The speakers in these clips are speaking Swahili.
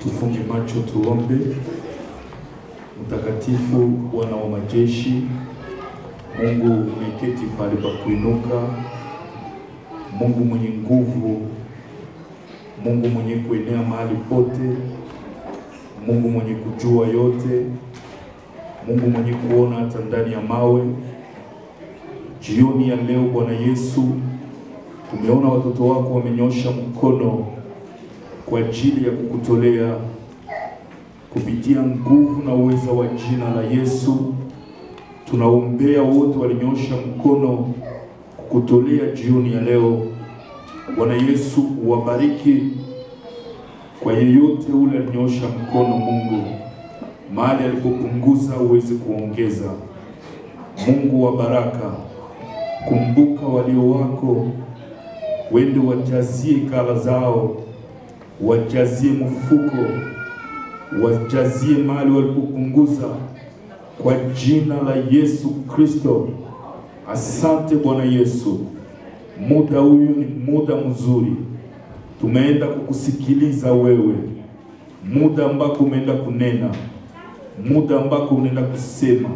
Tufunge macho tuombe. Mtakatifu Bwana wa majeshi, Mungu umeketi pale pa kuinuka, Mungu mwenye nguvu, Mungu mwenye kuenea mahali pote, Mungu mwenye kujua yote, Mungu mwenye kuona hata ndani ya mawe. Jioni ya leo Bwana Yesu, tumeona watoto wako wamenyosha mkono kwa ajili ya kukutolea kupitia nguvu na uweza wa jina la Yesu. Tunaombea wote walinyosha mkono kukutolea jioni ya leo. Bwana Yesu, uwabariki kwa yeyote ule alinyosha mkono. Mungu, mahali alipopunguza uweze kuongeza. Mungu wa baraka, kumbuka walio wako, wende wajazie kala zao, wajazie mfuko, wajazie mahali walipopunguza kwa jina la Yesu Kristo. Asante Bwana Yesu, muda huyu ni muda mzuri. Tumeenda kukusikiliza wewe, muda ambako umeenda kunena, muda ambako unaenda kusema.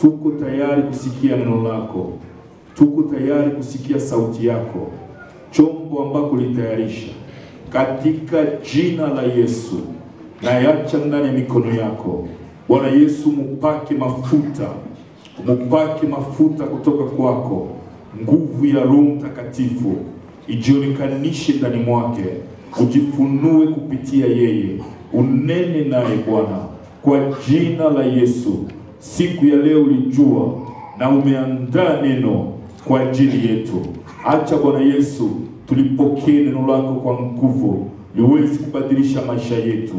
Tuko tayari kusikia neno lako, tuko tayari kusikia sauti yako, chombo ambako litayarisha. Katika jina la Yesu, na yacha ndani ya mikono yako. Bwana Yesu, mupake mafuta kutoka kwako. Nguvu ya Roho Mtakatifu ijionekanishe ndani mwake, ujifunue kupitia yeye, unene naye Bwana, kwa jina la Yesu. Siku ya leo ulijua na umeandaa neno kwa ajili yetu. Acha Bwana Yesu tulipokee neno lako kwa nguvu, liweze kubadilisha maisha yetu.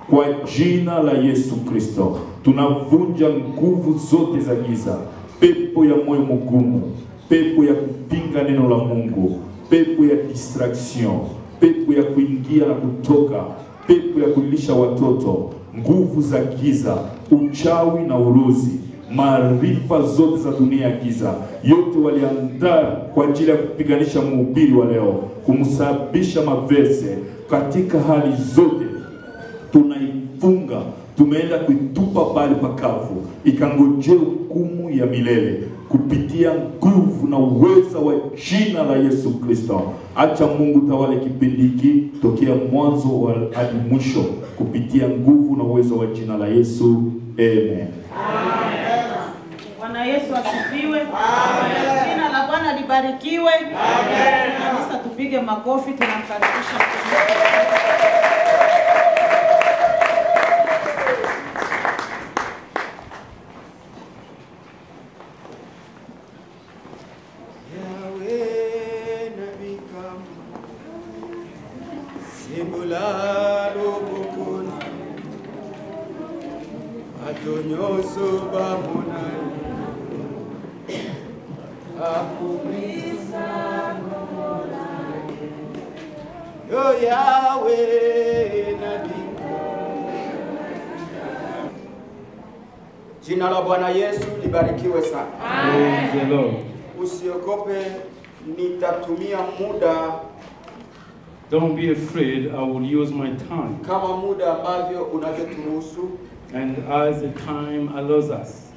Kwa jina la Yesu Kristo, tunavunja nguvu zote za giza, pepo ya moyo mgumu, pepo ya kupinga neno la Mungu, pepo ya distraction, pepo ya kuingia na kutoka, pepo ya kulisha watoto, nguvu za giza, uchawi na urozi, maarifa zote za dunia ya giza, yote waliandaa kwa ajili ya kupiganisha mhubiri wa leo, kumsababisha mavese. Katika hali zote tunaifunga, tumeenda kuitupa pale pakavu, ikangojea hukumu ya milele kupitia nguvu na uweza wa jina la Yesu Kristo. Acha Mungu tawale kipindi hiki tokea mwanzo hadi mwisho kupitia nguvu na uweza wa jina la Yesu. Amen. Bwana Yesu asifiwe. Amen. Jina la Bwana libarikiwe. Amen. Kanisa tupige makofi, tunamkaribisha. Jina la Bwana Yesu libarikiwe sana. Amen. Usiogope, nitatumia muda. Don't be afraid, I will use my time. Kama muda ambavyo unavyoturuhusu. And as the time allows us.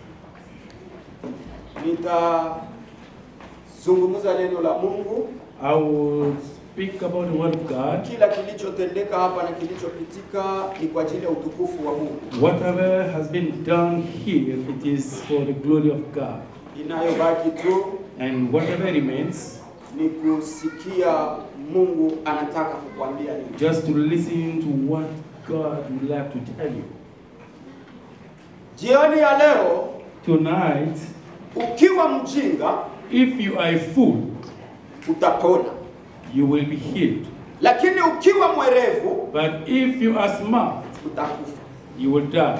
Nitazungumza neno la Mungu. I will speak about the word of God. Kila kilichotendeka hapa na kilichopitika ni kwa ajili ya utukufu wa Mungu. Whatever has been done here, it is for the glory of God. Inayobaki tu, and whatever remains, ni kusikia Mungu anataka kukuambia nini. Just to listen to what God would like to tell you. Jioni ya leo, tonight, ukiwa mjinga, if you are a fool, utapona. You will be healed. Lakini ukiwa mwerevu, but if you are smart, utakufa. You will die.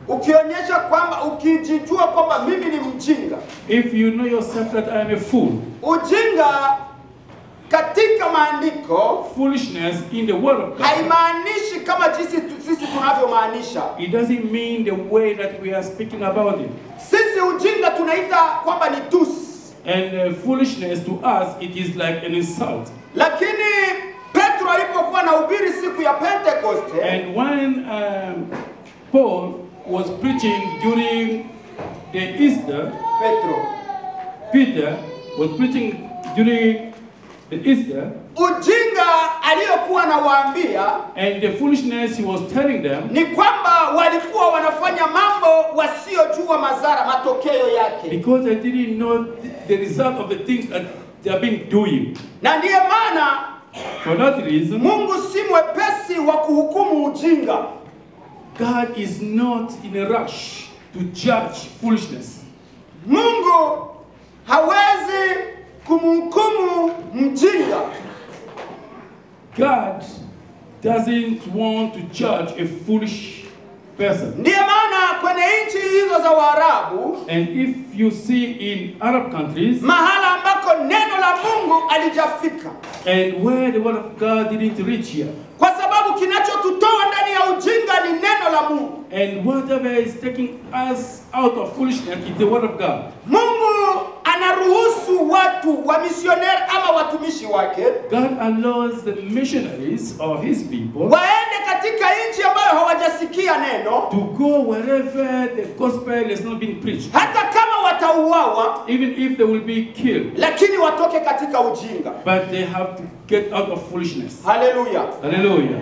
Ukionyesha kwamba, ukijijua kwamba mimi ni mjinga, if you know yourself that I am a fool, ujinga katika maandiko, foolishness in the word of God, haimaanishi kama sisi tunavyomaanisha. It doesn't mean the way that we are speaking about it. Sisi ujinga tunaita kwamba ni tusi. And foolishness to us, it is like an insult. Lakini Petro alipokuwa anahubiri siku ya Pentecost, And when Paul was preaching during the Easter, Peter was preaching during the Easter, ujinga aliyokuwa anawaambia and the foolishness he was telling them ni kwamba walikuwa wanafanya mambo wasiojua madhara, matokeo yake. because they didn't know the result of the things that they have been doing. Na ndiye maana For that reason, Mungu si mwepesi wa kuhukumu ujinga. God is not in a rush to judge foolishness. Mungu hawezi kumhukumu mjinga. God doesn't want to judge a foolish person. Ndiye maana kwenye nchi hizo za Waarabu, And if you see in Arab countries, mahala ambako neno la Mungu alijafika, and where the word of God didn't reach here, kwa sababu kinachotutoa ndani ya ujinga ni neno la Mungu. and whatever is taking us out of foolishness is the word of God. Mungu anaruhusu watu wa misioneri ama watumishi wake God allows the missionaries or his people waende katika nchi ambayo hawajasikia neno, to go wherever the gospel has not been preached, hata kama watauawa, even if they will be killed, lakini watoke katika ujinga. but they have to get out of foolishness. Haleluya. Hallelujah.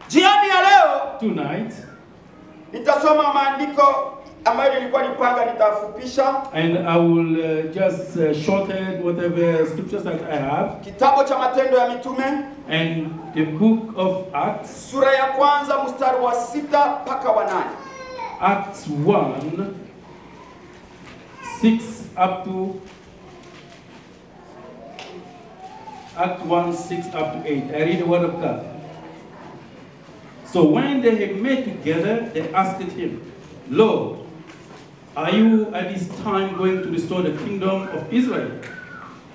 Jioni ya leo Tonight, nitasoma maandiko ambayo nilikuwa nipanga nitafupisha. and I will just shorten whatever scriptures that I have, Kitabu cha Matendo ya Mitume and the book of Acts, sura ya kwanza mstari wa 6 mpaka wa 8. Acts 1, 6 up to Act 1, 6 up to 8. I read the word of God. So when they had met together, they asked him, Lord, are you at this time going to restore the kingdom of Israel?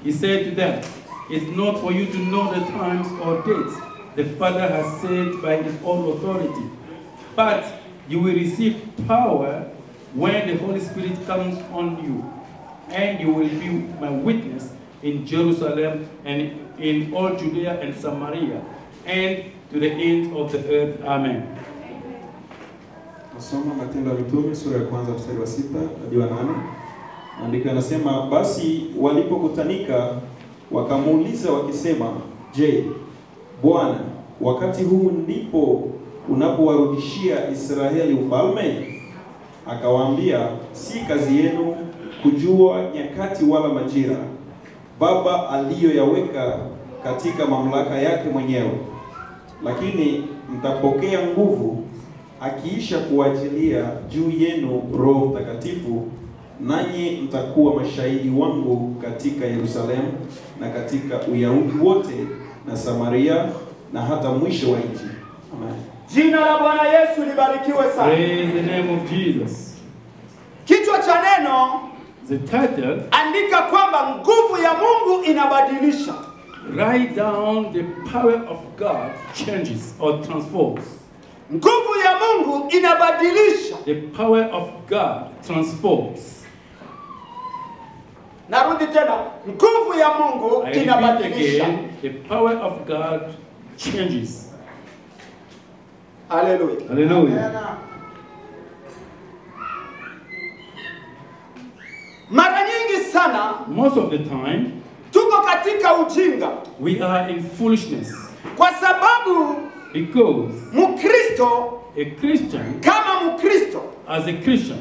He said to them, it's not for you to know the times or dates the Father has said by his own authority, but you will receive power when the Holy Spirit comes on you, and you will be my witness in Jerusalem and in all Judea and Samaria, and to the ends of the earth. Amen. Nasoma Matendo ya Mitume sura ya kwanza mstari wa 6 hadi wa 8. Maandiko yanasema, basi walipokutanika wakamuuliza wakisema, je, Bwana, wakati huu ndipo unapowarudishia Israeli ufalme? Akawaambia, si kazi yenu kujua nyakati wala majira Baba aliyoyaweka katika mamlaka yake mwenyewe, lakini mtapokea nguvu akiisha kuachilia juu yenu Roho Mtakatifu, nanyi mtakuwa mashahidi wangu katika Yerusalemu na katika Uyahudi wote na Samaria na hata mwisho wa nchi. Amen. Jina la Bwana Yesu libarikiwe sana. Praise the name of Jesus. Kichwa cha neno, The title, andika kwamba nguvu ya Mungu inabadilisha. write down the power of God changes or transforms. Nguvu ya Mungu inabadilisha. The power of God transforms. Narudi tena, nguvu ya Mungu I repeat inabadilisha. again, the power of God changes. Haleluya. Hallelujah. Mara nyingi sana Most of the time, tuko katika ujinga we are in foolishness kwa sababu because Mkristo a Christian, kama Mkristo as a Christian,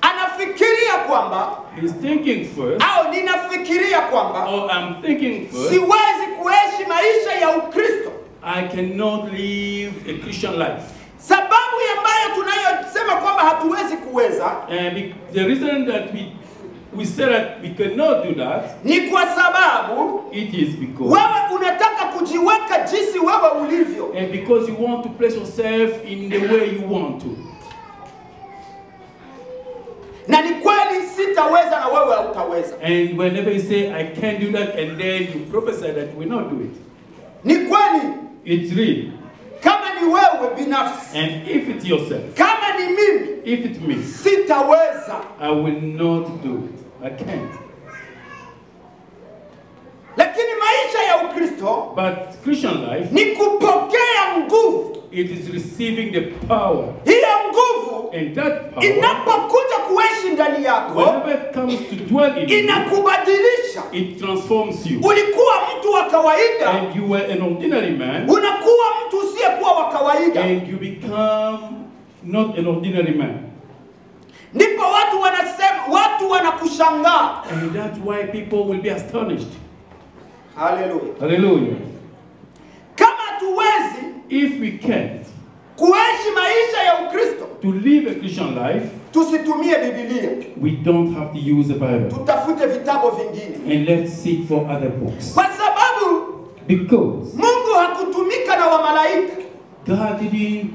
anafikiria kwamba he's thinking first, au ninafikiria kwamba or I'm thinking first, siwezi kuishi maisha ya Ukristo. I cannot live a Christian life. Sababu ambayo tunayosema kwamba hatuwezi kuweza And the reason that we say that we cannot do that, ni kwa sababu it is because wewe unataka kujiweka jinsi wewe ulivyo. and because you want to place yourself in the way you want to. Na ni kweli sitaweza na wewe hautaweza. And whenever you say I can't do that, and then you prophesy that you will not do it, Ni kweli it's real. kama ni wewe binafsi, And if it's yourself, kama ni mimi, if it's me, sitaweza. I will not do it. I can't. Lakini maisha maisha ya Ukristo But Christian life, ni kupokea nguvu. it is receiving the power. Hiyo nguvu And that power, inapokuja kuishi ndani yako, whenever it comes to dwell in you, inakubadilisha. it transforms you. Ulikuwa mtu wa kawaida, And you were an ordinary man, unakuwa mtu usiyekuwa wa kawaida. and you become not an ordinary man. Ndipo watu wanasema, watu wanakushangaa. And that's why people will be astonished. Haleluya. Hallelujah. Kama hatuwezi If we can't kuishi maisha ya Ukristo, to live a Christian life, tusitumie Biblia, we don't have to use the Bible. tutafute vitabu vingine, And let's seek for other books. kwa sababu Because Mungu hakutumika na wamalaika. God didn't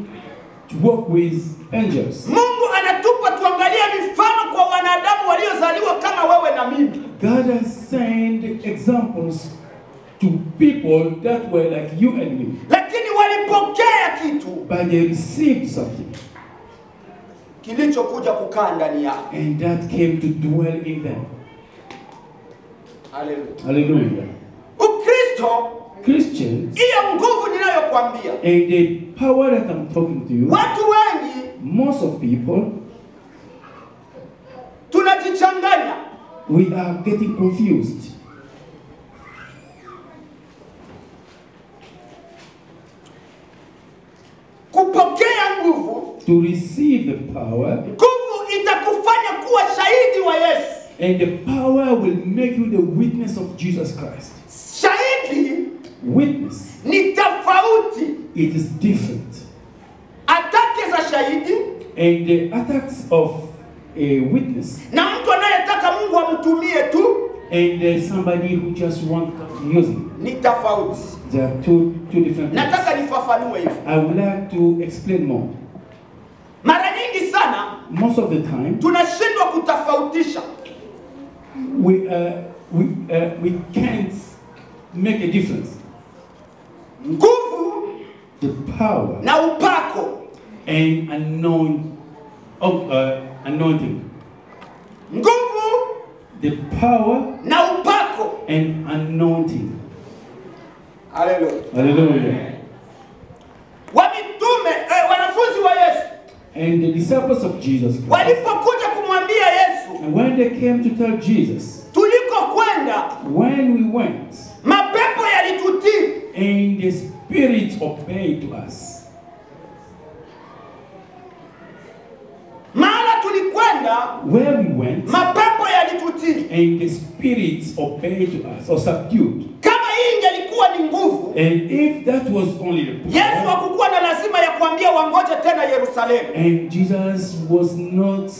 work with angels. Mungu anatupa tuangalie mifano kwa wanadamu waliozaliwa kama wewe na mimi. God has sent examples to people that were like you and me. Lakini walipokea kitu But they received something. kilichokuja kukaa ndani yao. And that came to dwell in them. Haleluya. Hallelujah. Ukristo, Christians, hiyo nguvu ninayokuambia, and the power that I'm talking to you, watu wengi most of people, tunajichanganya. we are getting confused. Kupokea nguvu, To receive the power, nguvu itakufanya kuwa shahidi wa Yesu. and the power will make you the witness of Jesus Christ. Shahidi Witness, ni tofauti. it is different. Atake za shahidi And the attacks of a witness na mtu anayetaka Mungu amtumie tu and somebody who just wants to use him, ni tofauti. they are two different things. Nataka nifafanue hivi. I would like to explain more. Mara nyingi sana Most of the time, tunashindwa kutofautisha we can't make a difference. nguvu The power na upako. and anointing. Nguvu The power na upako. and anointing. Haleluya. Hallelujah. Wamitume wanafunzi wa Yesu And the disciples of Jesus Christ, walipokuja kumwambia Yesu, and when they came to tell Jesus, tuliko kwenda when we went, mapepo yalitutii. and the Spirit obeyed to us. Maana tulikwenda Where we went, mapepo yalitutii. and the Spirit obeyed to us, or subdued. Kama hii ingelikuwa ni nguvu, And if that was only the Yesu power, hakukuwa na lazima ya kuambia wangoje tena Yerusalemu. and Jesus was not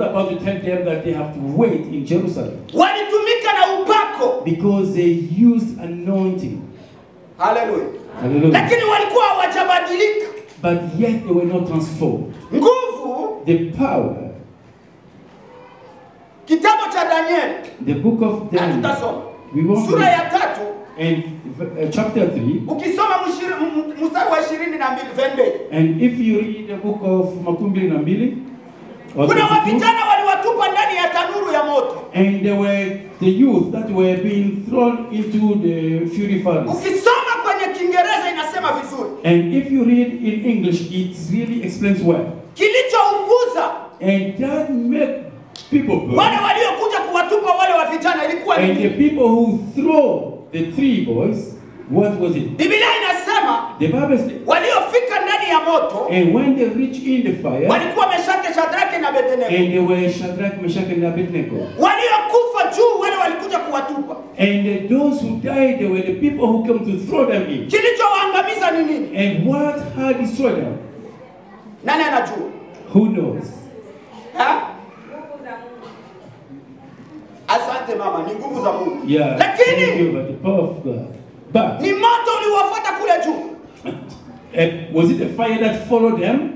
about to tell them that they have to wait in Jerusalem, Walitumika na upako. because they used anointing. Haleluya. Hallelujah. Lakini walikuwa hawajabadilika. But yet they were not transformed. Nguvu, The power, kitabu cha Danieli, the book of Daniel, hatutasoma. we won't Sura read. ya 3, And chapter 3, ukisoma mstari wa 22 22. and if you read the book of Makumbili Nambili, or Kuna 22, wavijana waliwatupa ndani ya tanuru ya moto. and there were the youth that were being thrown into the fury furnace. Ukisoma kwenye Kiingereza inasema vizuri. And if you read in English, it really explains well. Kilichounguza And that made people burn. wale waliokuja kuwatupa wale wa vijana ilikuwa And the nini? people who throw the three boys, what was it? Biblia inasema The Bible says, waliofika ndani ya moto and when they reached in the fire, walikuwa Meshaki, Shadraka na Abednego. and they were Shadrach, Meshach, and Abednego. Waliokufa juu wale walikuja kuwatupa. And those who died, they were the people who came to throw them in. Kilichowaangamiza ni nini? And what had destroyed them? Nani anajua? Who knows? Ha? Asante mama, ni nguvu za Mungu. Yeah, thank Lakini you, but the power of God. But ni moto uliwafuata kule juu. was it the fire that followed them?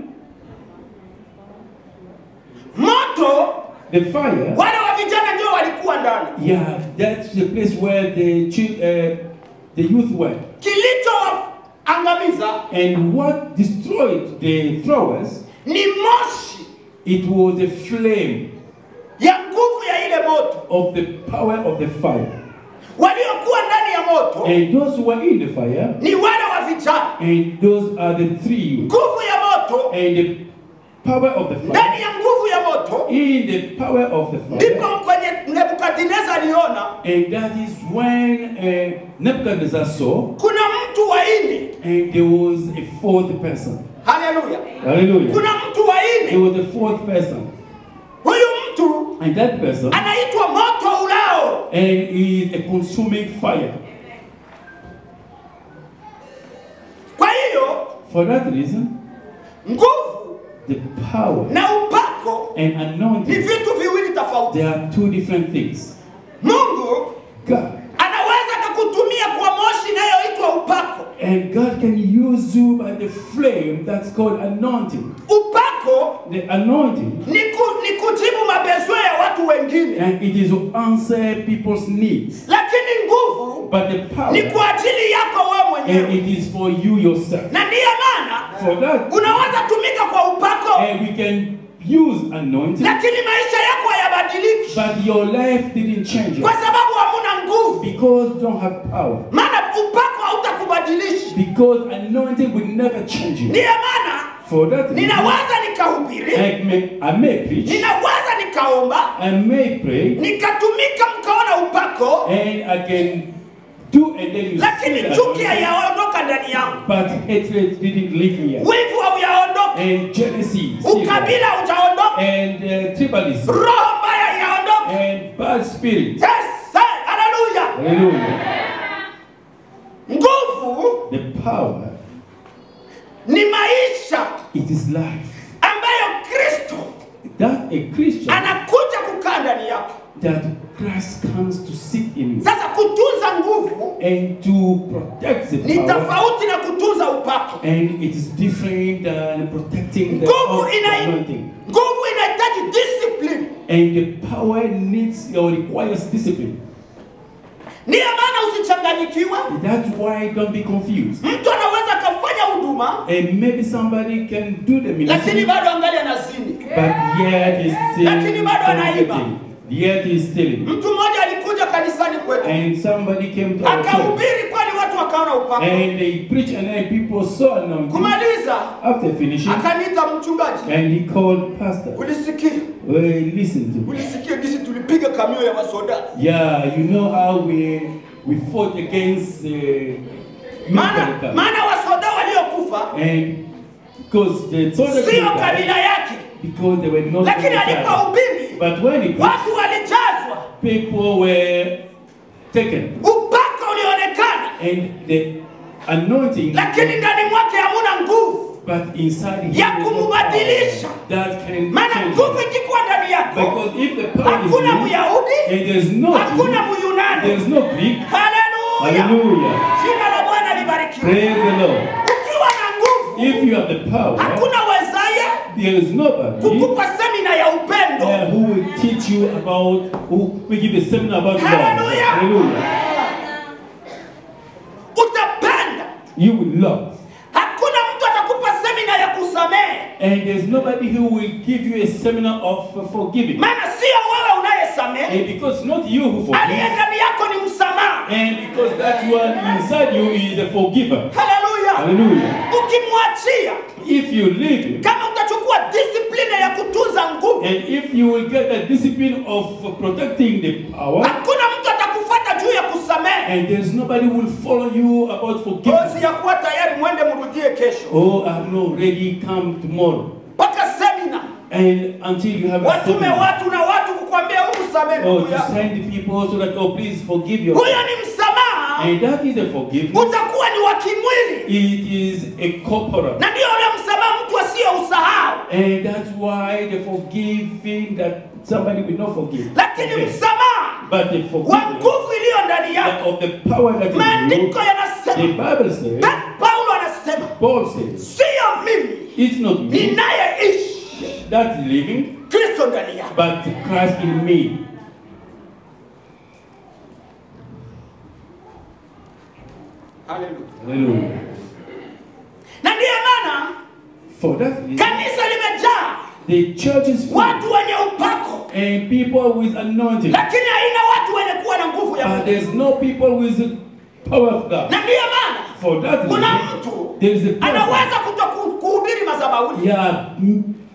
Moto, The fire. wale wa vijana ndio walikuwa ndani. Yeah, that's the place where the youth were. Kilichowaangamiza And what destroyed the throwers, ni moshi it was the flame ya nguvu ya ile moto. of the power of the fire. waliokuwa ndani ya moto And those who were in the fire, ni wale wa vijana. and those are the three. Nguvu ya moto, And the power of the fire, ndani ya nguvu ya moto in the power of the ndipo fire. kwenye Nebukadneza aliona And that is when Nebuchadnezzar saw, kuna mtu wa nne. and there was a fourth person. Haleluya. Hallelujah. Kuna mtu wa There nne. was a fourth person. Huyu mtu And that person, anaitwa moto ulao. and is a consuming fire. Kwa hiyo For that reason, nguvu the power na upako and ni anointing, vitu viwili tofauti. they are two different things. Mungu God, anaweza kukutumia kwa moshi inayoitwa upako. and God can use you by the flame that's called anointing. Upako The anointing, ni kujibu mabezwe ya watu wengine, and it is to answer people's needs. lakini nguvu But the ni power, kwa ajili yako wewe and mwenyewe. it is for you yourself. Na ndiyo maana For that, unaweza tumika kwa upako, and we can use anointing, lakini maisha yako hayabadiliki but your life didn't change kwa sababu hamuna nguvu. because you don't have power. Maana upako hautakubadilisha. Because anointing will never change you. Ndiyo maana For that reason, ninaweza nikahubiri, I may preach, ninaweza nikaomba, I may pray, nikatumika mkaona upako, and I can do, and then you lakini see that chuki anointing, hayaondoka ndani yangu, but hatred didn't leave me yet. wivu hauyaondoka, And jealousy, still there. ukabila haujaondoka, And tribalism, roho mbaya haijaondoka. and bad spirit. Yes, haleluya. Hallelujah. Nguvu The power, ni maisha it is life. ambayo Kristo That a Christian, anakuja kukaa ndani yako. that Christ comes to sit in you, Sasa kutunza nguvu and to protect the ni power. tofauti na kutunza upako. And it is different than protecting the Nguvu anointing. nguvu inahitaji discipline. And the power needs or requires discipline. Ndiyo maana usichanganyikiwe. That's why don't be confused. Mtu anaweza kafanya huduma And maybe somebody can do the lakini ministry, bado angali anazini. but yet is still Lakini bado anaiba. fornicating. Yet is stealing. Mtu mmoja alikuja kanisani kwetu And somebody came to our church, akahubiri, kwani watu wakaona upako. and they preached, and then people saw anointing. Kumaliza After finishing, akaniita mchungaji, and he called pastor. ulisikia Well, listen to me. ulisikia gisi tulipiga kamio ya masoda. Yeah, you know how we fought against Maana wasoda waliokufa and because the soldiers sio died, kabila yake, because they were not lakini from the tribe. alipohubiri But when he preached, watu walijazwa, people were taken, upako ulionekana, and the anointing, lakini ndani mwake hamuna nguvu but inside him ya was no kumubadilisha. power that can Maana change nguvu him. ikikuwa ndani yako, Because if the power is hakuna in you, Myahudi, and there's no hakuna Jew, Myunani. there's no Greek. Haleluya, Hallelujah. jina la Bwana libarikiwe. Praise the Lord. Ukiwa na nguvu, If you have the power, hakuna wezaye there is nobody kukupa semina ya upendo. who will teach you about, who will give a seminar about love. Hallelujah. Hallelujah. Utapenda. You will love. Hakuna mtu atakupa semina ya kusamehe, And there's nobody who will give you a seminar of forgiving. maana sio wewe unayesamehe, And because not you who aliye forgives, ndani yako ni msamaha. and because that one inside you is a forgiver. Haleluya. Hallelujah. Ukimwachia, If you leave him, kama utachukua discipline ya kutunza nguvu, and if you will get the discipline of protecting the power, hakuna mtu atakufuata juu ya kusamehe. and there's nobody who will follow you about forgiveness. Kozi ya kuwa tayari mwende mrudie kesho. Oh, I'm not ready, come tomorrow. Mpaka semina. And until you have a Watume seminar, watu na watu kukwambia usamehe or ndugu to yako. send people so that, oh, please forgive your. Huyo ni msamaha. And that is a forgiveness. Utakuwa ni wa kimwili. It is a corporal. Na ndio ule msamaha mtu asiyeusahau. And that's why the forgiving that somebody will not forgive. Lakini Okay. msamaha But the wa forgiveness nguvu iliyo ndani yako. of the power that is in you, Maandiko the yanasema, Bible says, Paulo anasema, Paul says, sio mimi it's not me ninayeishi, that's living, Kristo ndani yako. but Christ in me. Haleluya. Hallelujah. Na ndiyo maana For that reason, kanisa limejaa the church is full watu wenye upako, and people with anointing, lakini haina watu wenye kuwa na nguvu ya But Mungu. there's no people with the power of God. Na ndiyo maana For that kuna reason, mtu there is a person, anaweza kuhubiri madhabahuni, yeah,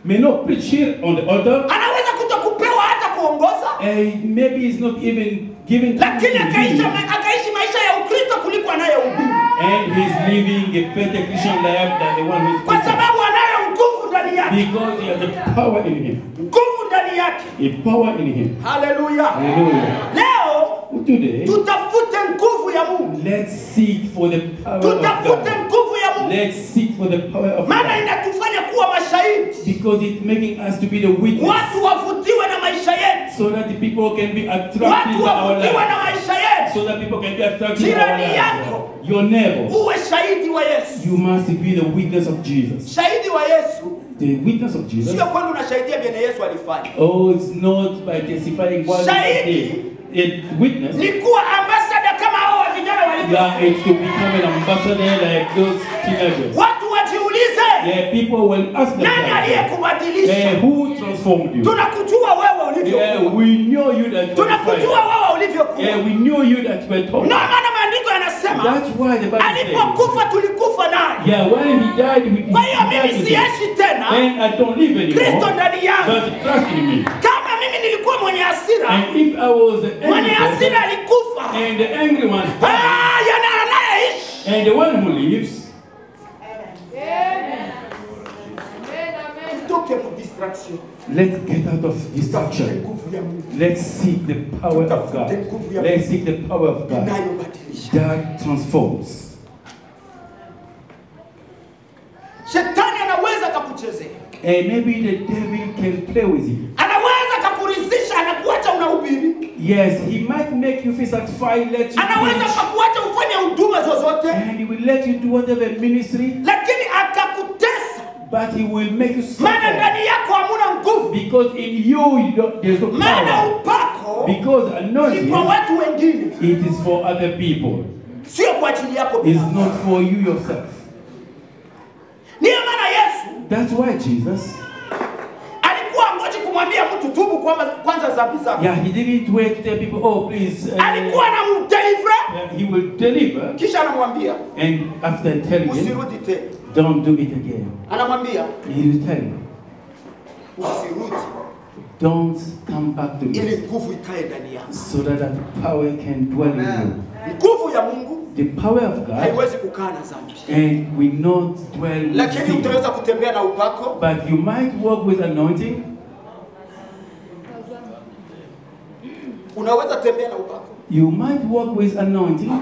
may not preach here on the altar, anaweza kupewa hata kuongoza, and maybe he's not even giving time to lakini lead. akaishi maisha ya Ukristo kuliko anayehubiri, And he's living a better Christian life than the one who is kwa preaching. sababu anayo nguvu ndani yake, Because he has the power in him. nguvu ndani yake. A power in him. Haleluya! Hallelujah. Leo Today, tutafute nguvu ya Mungu, let's seek for the power of tutafute God. nguvu ya Mungu, Let's seek for the power of maana God. inatufanya kuwa mashahidi, Because it's making us to be the witness. watu wavutiwe na maisha yetu, So that the people can be attracted watu by our wavutiwe na lives. maisha yetu. So that people can be attracted by our Jirani lives. yako. Your neighbor. Uwe shahidi wa Yesu. You must be the witness of Jesus. Shahidi wa Yesu The witness of Jesus. sio kwenda unashahidia vyenye Yesu alifanya. Oh, it's not by testifying what he Shahidi did. A witness. ni kuwa ambassador kama hao vijana walivyo. Yeah, it's to become an ambassador like those teenagers. Watu wajiulize, Yeah, people will ask nani themselves, aliyekubadilisha? who transformed you? Tunakujua wewe ulivyokuwa. Yeah, we know you that you were Tunakujua fire. wewe ulivyokuwa. Yeah, we knew you that you were tall. Ndio maana maandiko yanasema That's why the Bible says, alipokufa tulikufa naye. yeah, when he died, Kwa hiyo mimi siishi tena, and I don't live Kristo anymore, ndani yangu. but Christ in me. Kama mimi nilikuwa mwenye hasira, And if I was the mwenye angry hasira person, alikufa. and the angry one died, Yana anayeishi. and the one who lives, Tutoke mu distraction. let's get out of Tutafute distraction. nguvu ya Mungu Let's seek the power of God. Let's seek the power of God inayobadilisha. that transforms. Shetani anaweza akakuchezea, And maybe the devil can play with you. anaweza akakuridhisha, anakuacha unahubiri, Yes, he might make you feel satisfied, let you anaweza preach, akakuacha ufanye huduma zozote, and he will let you do whatever ministry, lakini akakutesa, but he will make you maana suffer. ndani yako hamuna nguvu, Because in you, there's no maana power. upako Because ni anointing, kwa watu wengine, it is for other people. sio kwa ajili yako It's binafsi. not for you yourself. Ndiyo maana Yesu That's why Jesus, alikuwa angoji kumwambia mtu tubu kwanza dhambi zako, yeah, he didn't wait to tell people, oh, please, alikuwa anamdeliver, he will deliver, kisha anamwambia and after telling him, usirudi tena, don't do it again. anamwambia He will tell him, usirudi, don't come back to ili me, nguvu ikae ndani yako. so that that power can dwell in you. Nguvu ya Mungu The power of God, haiwezi kukaa na dhambi, and will not dwell with lakini sin. utaweza kutembea na upako, But you might walk with anointing. unaweza tembea na upako, You might walk with anointing,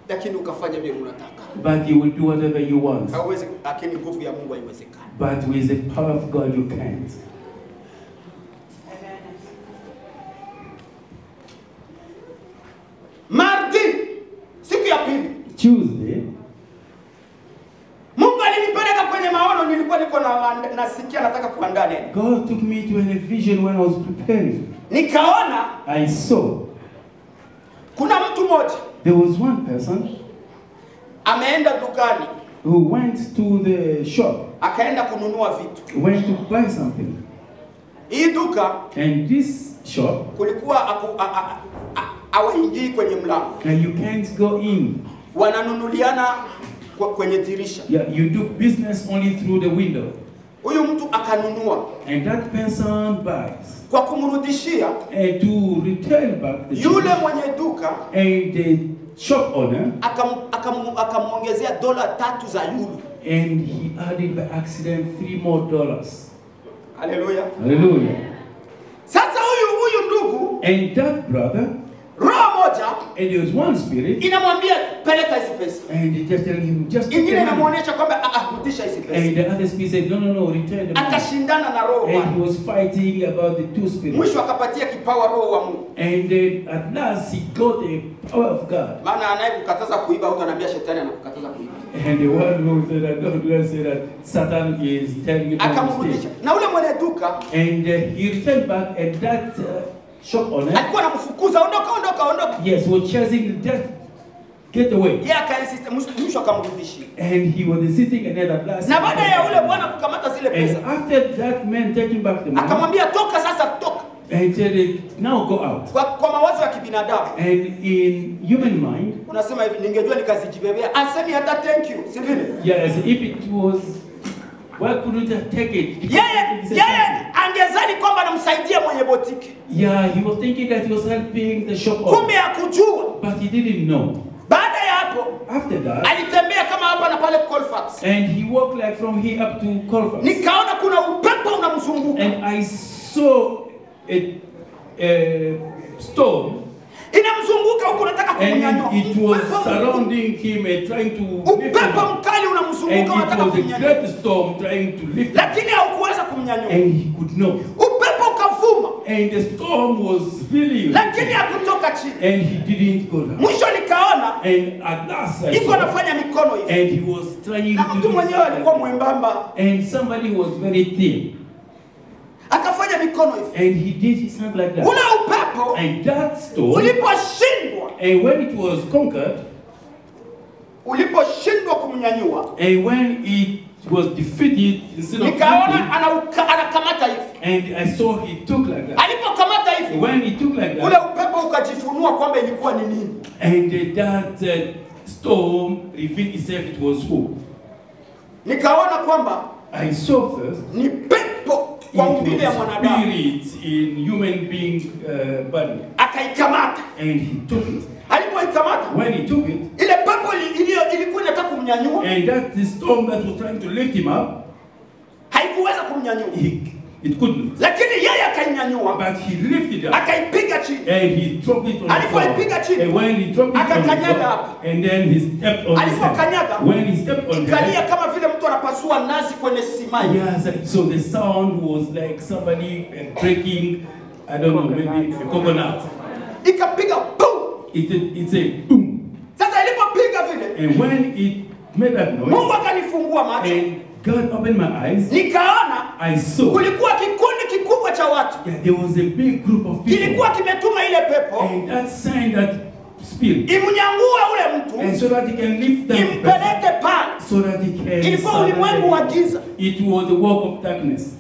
lakini ukafanya vile unataka. but you will do whatever you want. Hauwezi, lakini nguvu ya Mungu haiwezekani. But with the power of God, you can't. Mardi, siku ya pili, Tuesday, Mungu alinipeleka kwenye maono, nilikuwa niko nasikia nataka kuandaa neno. God took me to a vision when I was preparing. Nikaona I saw kuna mtu mmoja there was one person ameenda dukani, who went to the shop, akaenda kununua vitu. went to buy something. Hii duka And this shop, kulikuwa hawaingii kwenye mlango, and you can't go in. wananunuliana kwenye dirisha. Yeah, you do business only through the window. Huyu mtu akanunua, And that person buys. kwa kumrudishia And to return back the yule change, mwenye duka and the shop owner, akamwongezea $3 za yulu. and he added by accident $3 more. Haleluya! Hallelujah. Sasa huyu ndugu, And that brother, roho moja and there was one spirit, inamwambia peleka hizi pesa, and he just telling him, just take ingine the money. inamuonyesha kwamba rudisha hizi And pesa. the other spirit said, no, return the money. Akashindana na roho And he moja, was fighting about the two spirits. mwisho akapatia kipawa roho wa Mungu. And then at last he got the power of God. Maana anayekukataza kuiba hutaniambia shetani anakukataza kuiba. And the one who said that, don't do that, say that Satan is telling you not to Akamrudisha. steal. Na ule mwenye duka And he returned back, and that shop owner, alikuwa anamfukuza, ondoka. yes, was chasing death, get away. Yeye akainsist, mwisho akamrudishia. And he was insisting, and then at last, Na baada ya ule bwana kukamata zile and pesa, after that man taking back the money, akamwambia toka sasa, toka. And said, now go out. Kwa mawazo ya kibinadamu. And in human mind, Unasema hivi, ningejua nikazijibebea. Asemi hata thank you, si vile? yes, if it was, why couldn't I take it? Yeye angezani kwamba anamsaidia mwenye botiki. Yeah, he was thinking that he was helping the shop owner. Kumbe hakujua. But he didn't know. Baada ya hapo, After that, alitembea kama hapa na pale Colfax. and he walked like from here up to Colfax. Nikaona kuna upepo unamzunguka. And I saw a storm, Inamzunguka huko unataka kumnyanyua. and it was surrounding him and trying to lift him Upepo up. mkali And unamzunguka unataka it was a kumnyanyua. great storm trying to lift him, Lakini haukuweza kumnyanyua. and he could not. Upepo ukavuma, And the storm was really, lakini hakutoka chini. and he didn't go down. Mwisho nikaona And at last I iko saw, anafanya mikono hivi. and he was trying Na to mtu do mwenyewe alikuwa something. mwembamba. And somebody was very thin, Akafanya mikono hivi. and he did his hand like that. Ule upepo And that storm, uliposhindwa, and when it was conquered, uliposhindwa kumnyanyua, and when it was defeated, instead of nikaona lifting, anakamata hivi. and I saw he took like that. Alipokamata hivi, When he took like ule that, upepo ukajifunua kwamba ilikuwa ni nini. and that storm revealed itself, it was who? Nikaona kwamba I saw first, ni pepo it kwa umbile ya was mwanadamu. spirit in human being body, Akaikamata. and he took it. Alipoikamata, When he took it, ile pepo ilikuwa inataka kumnyanyua, and that the storm that was trying to lift him up, haikuweza kumnyanyua. it couldn't. Lakini yeye akainyanyua, But he lifted it up, akaipiga chini. and he dropped it on the Alipoipiga floor. chini, And when he dropped it on the akakanyaga floor, hapa. and then he stepped on his Alipokanyaga, head. When he stepped on the ikalia head, kama vile mtu anapasua nazi kwenye simai. yes, so the sound was like somebody breaking, I don't know, maybe a coconut. Ikapiga boom. It's a boom. Sasa ilipopiga vile, And when it made that Mungu noise, akanifungua macho. and God opened my eyes, Nikaona I saw, kulikuwa kikundi kikubwa cha watu. yeah, there was a big group of people. Kilikuwa kimetuma ile pepo And that sign, that spirit, imnyangue ule mtu, and so that he can lift that person, impeleke pale. so that he can Ilikuwa ulimwengu wa surrender. giza. It was the work of darkness.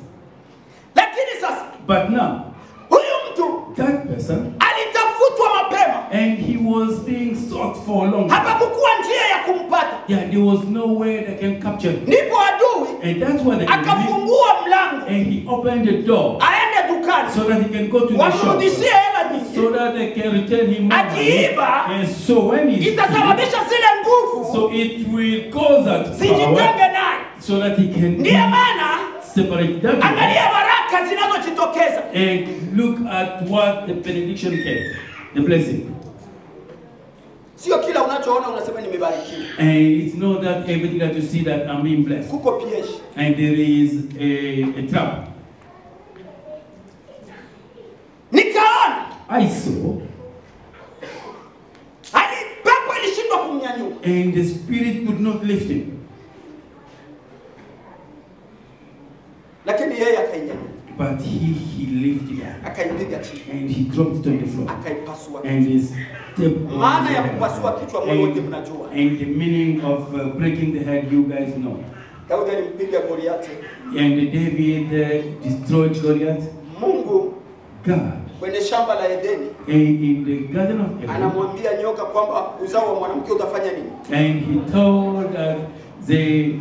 Lakini sasa But now, huyu mtu that person, alitafutwa mapema. and he was being sought for long. Hapakukuwa njia ya kumpata. Yeah, there was no way they can capture him. Ndipo adui And that's why they can leave. akafungua mlango And he opened the door aende dukani, so that he can go to the shop, wamrudishie hela nyingi. so that they can return him more money. Akiiba, And so when he steals, itasababisha zile nguvu so it will cause that zijitenge power, naye. so that he can Ndiyo maana separate that one, angalia baraka zinazojitokeza. and look at what the benediction came, the blessing. Sio kila unachoona unasema nimebarikiwa. And it's not that everything that you see that I'm being blessed. Kuko pieshi. And there is a trap. Nikaona I saw, pepo ilishindwa kumnyanyua. and the spirit could not lift him. Lakini yeye akainyanyua. But he lifted it, Akaipiga chini. and he dropped it on the floor. Akaipasua. And he stepped on Maana the ya head. kupasua kichwa moyo wote mnajua. And the meaning of breaking the head, you guys know. Daudi alimpiga Goliati. And David destroyed Goliath. Mungu God, kwenye shamba la Edeni in the Garden of Eden, anamwambia nyoka kwamba uzao wa mwanamke utafanya nini? and he told that the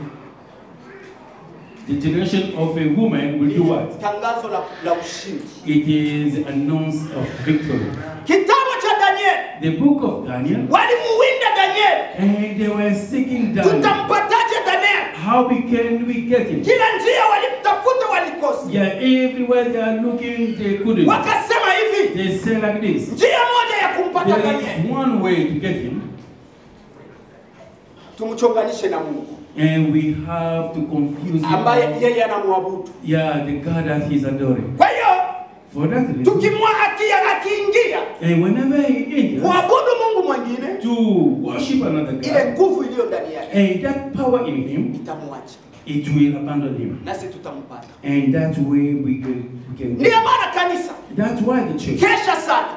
generation of a woman will do what? Tangazo la ushindi. It is announced of victory. Kitabu cha Danieli, The book of Daniel, walimuwinda Danieli. and they were seeking Daniel. Tutampataje Danieli? How can we get him? Kila njia walimtafuta walikosa. Yeah, everywhere they are looking, they couldn't. Wakasema hivi, They say like this. njia moja ya kumpata There Danieli, is one way to get him, tumchonganishe na Mungu and we have to confuse ambaye him. yeye anamwabudu. Yeah, the God that he's adoring. Kwa hiyo For that reason, akiingia and whenever he enters kuabudu Mungu mwingine, to worship another ile God, nguvu iliyo ndani yake and that power in him, itamwacha, it will abandon him. nasi tutampata. And that way we can Ndiyo maana kanisa, That's why the church, kesha sana.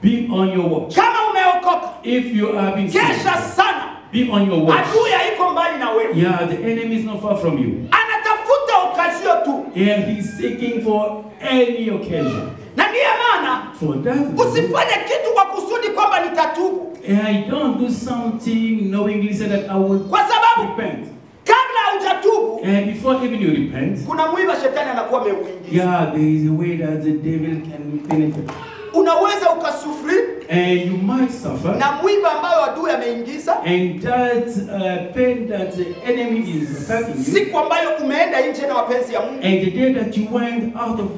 be on your watch. Kama umeokoka, If you are being kesha saved, sana. be on your watch. Adui haiko mbali na wewe. Yeah, the enemy is not far from you. Anatafuta okazio tu And he's seeking for any occasion. Na ndiyo maana For that reason, usifanye kitu kwa kusudi kwamba nitatubu, I don't do something knowingly so that I will kwa sababu repent. kabla hujatubu And before even you repent, kuna mwiba shetani anakuwa ameuingiza. yeah, there is a way that the devil can penetrate. Unaweza ukasufiri And you might suffer. na mwiba ambayo adui ameingiza, And that pain that the enemy is attacking you. siku ambayo umeenda nje na mapenzi ya Mungu, And the day that you went out of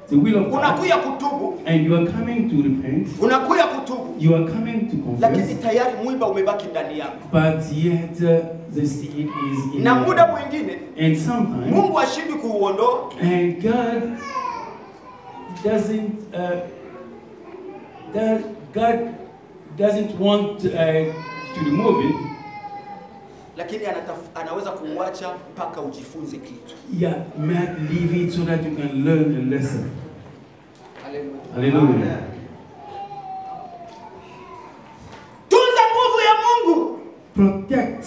the will of God, unakuya kutubu, and you are coming to repent, unakuya kutubu, you are coming to lakini confess, tayari mwiba umebaki ndani yako. but yet the seed is in Na you. muda mwingine And sometimes, Mungu ashindwi kuuondoa, and God doesn't, God doesn't want to remove it. lakini anaweza kumwacha mpaka ujifunze kitu. Yeah, might leave it so that you can learn a lesson. Haleluya. Hallelujah. Tunza nguvu ya Mungu, Protect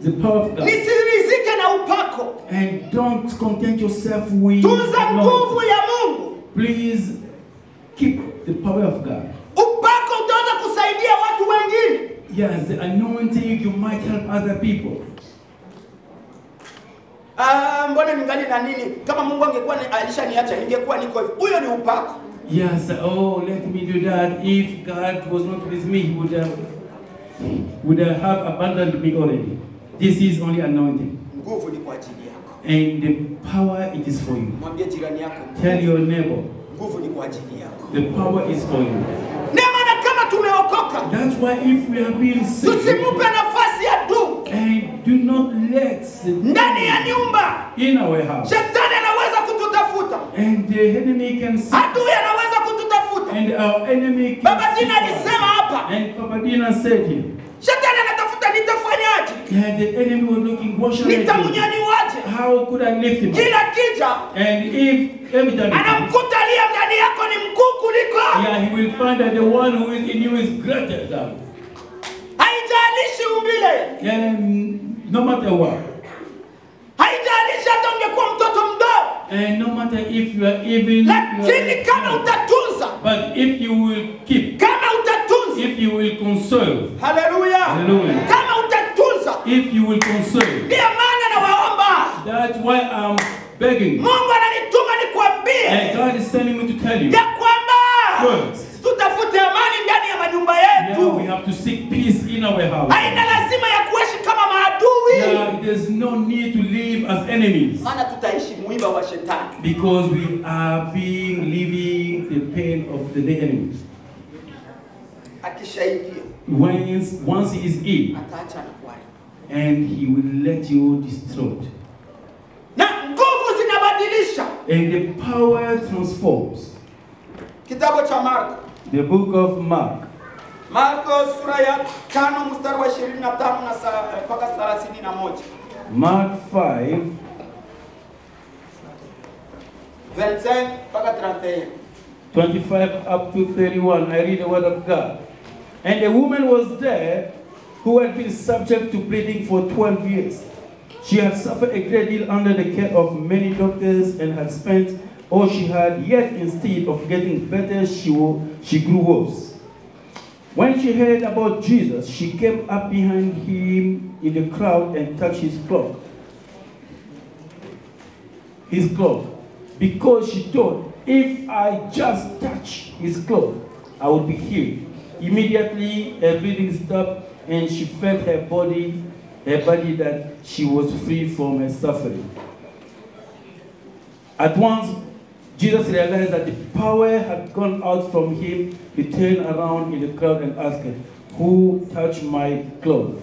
the power of God. nisirizike na upako. And don't content yourself with Tunza nguvu anointing. ya Mungu. Please keep the power of God. Upako utaweza kusaidia watu wengine. Yes, the anointing, you might help other people. Mbona ningali na nini? Kama Mungu angekuwa alishaniacha ningekuwa niko hivi. Huyo ni upako. Yes, oh, let me do that. If God was not with me, He would have abandoned me already. This is only anointing. Nguvu ni kwa ajili yako. And the power, it is for you. Mwambie jirani yako, Tell your neighbor, nguvu ni kwa ajili yako. the power is for you. Ndio maana kama tumeokoka, That's why if we are being saved, tusimupe nafasi ya adui and do not let ndani ya nyumba. in our house, Shetani anaweza kututafuta. and the enemy can see, Adui anaweza kututafuta. and our enemy can Baba see Dina us. alisema hapa, And Papa Dina said here, Shetani anatafuta nitafanyaje? and the enemy was looking, what shall I do? Nitamnyanyuaje? How could I lift him up? Kila kija And if every time he comes, anamkuta aliye ndani yako ni mkuu kuliko. yeah, he will find that the one who is in you is greater than. Haijalishi umbile, And no matter what, haijalishi hata ungekuwa mtoto mdogo, and no matter if you are even, lakini kama utatunza, but if you will keep, kama utatunza, if you will conserve, haleluya, Hallelujah. kama utatunza, if you will conserve, ndio maana nawaomba, that's why I'm begging you. Mungu ananituma nikwambie And God is telling me to tell you, ya kwamba first, tutafute amani ndani ya manyumba yeah, we yetu. have to seek peace in our house. Haina lazima ya kuishi kama maadui, Yeah, there's no need to live as enemies, maana tutaishi mwiba wa shetani. because we are living the pain of the enemy. Akishaingia Once he is in, ataacha na kuharibu, and he will let you destroy. na nguvu zinabadilisha. And the power transforms. Kitabu cha Marko, The book of Mark, Marko sura ya 5 mstari wa 25 mpaka 31. Mark 5, 25 mpaka 31. 25 up to 31. I read the word of God. And a woman was there who had been subject to bleeding for 12 years. She had suffered a great deal under the care of many doctors and had spent all she had, yet instead of getting better, she grew worse. When she heard about Jesus, she came up behind him in the crowd and touched his cloak. Because she thought, if I just touch his cloak, I will be healed. Immediately, her bleeding stopped, and she felt her body that she was free from her suffering. At once, Jesus realized that the power had gone out from him. He turned around in the crowd and asked, "Who touched my clothes?"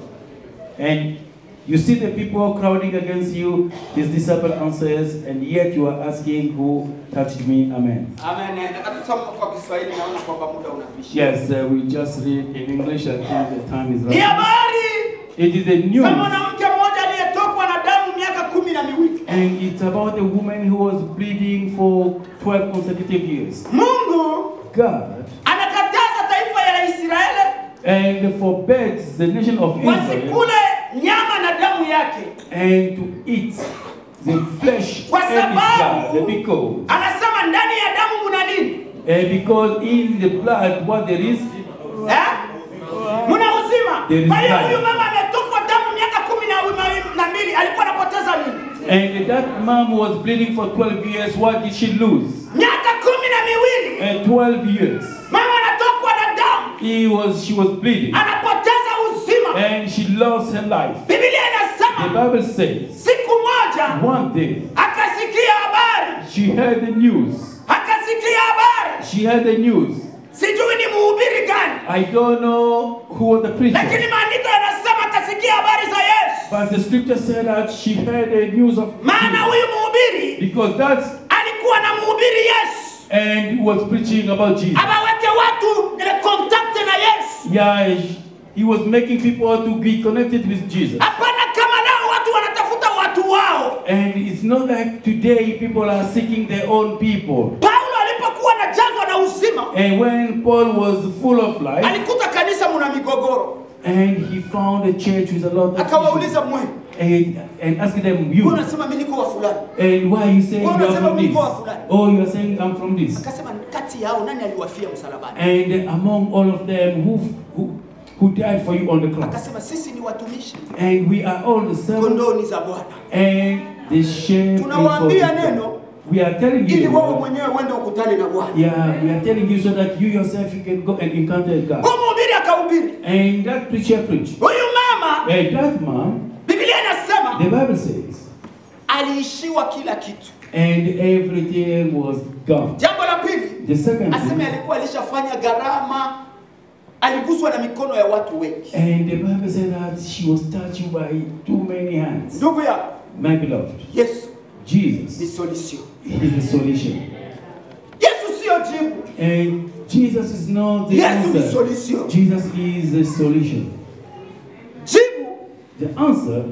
And you see the people crowding against you. His disciple answers, and yet you are asking, "Who touched me?" Amen. Amen. Natusoma kwa Kiswahili, naona kwamba muda unapisha. Yes, we just read in English. I think the time is Ni right. habari It is a za news, mwanamke mmoja aliyetokwa na damu miaka 12. and it's about a woman who was bleeding for 12 consecutive years. Mungu God anakataza taifa ya Israeli and forbids the nation of Israel wasikule nyama na damu yake. and to eat the flesh Kwa and his sababu blood. Because anasema ndani ya damu muna nini? because in the blood, what there is, Muna uzima. There is Kwa hiyo life. huyu mama ametokwa damu miaka 12 alikuwa anapoteza nini? and that mom was bleeding for 12 years. What did she lose? Miaka 12. 12 years. Mama anatokwa na damu. She was bleeding. Anapoteza uzima. And she lost her life. Biblia The inasema Bible says, siku moja one day, akasikia habari. she heard the news. Akasikia habari. She heard the news. Sijui ni mhubiri gani. I don't know who was the preacher. Lakini maandiko yanasema akasikia habari za Yesu. But the scripture said that she heard the news of Maana Jesus. huyu mhubiri Because that's, alikuwa na mhubiri Yesu. and he was preaching about Jesus. Abaweke watu contact na Yesu. Yeah, he was making people to be connected with Jesus. Hapana kama leo watu wanatafuta watu wao. And it's not like today people are seeking their own people. Paulo alipokuwa anajazwa na uzima, And when Paul was full of life, alikuta kanisa muna migogoro. and he found a church with a lot of Akawauliza issues, mwe, and asked them, wewe you, unasema mimi niko wa fulani. and why are you saying you Wewe are unasema from mimi this? niko wa fulani. Oh, you are saying I'm from this. Akasema kati yao nani aliwafia msalabani? And among all of them who died for you on the cross. Akasema sisi ni watumishi. And we are all the servants, Kondoo za Bwana. and the shame is for Tunawaambia the- neno We are telling ili wewe you, mwenyewe uende ukutane na Bwana. yeah, we are telling you so that you yourself you can go and encounter God. Huyu mhubiri akahubiri. And that preacher preached. Huyu mama, And that man, Biblia inasema the Bible says, aliishiwa kila kitu. and everything was gone. Jambo la pili, The second aseme thing, alikuwa alishafanya gharama, aliguswa na mikono ya watu wengi. and the Bible said that she was touched by too many hands. Ndugu ya My beloved, Yesu Jesus ni solution. is the solution. Yesu sio jibu. And Jesus is not the Yesu ni answer. solution. Jesus is the solution. Jibu The answer,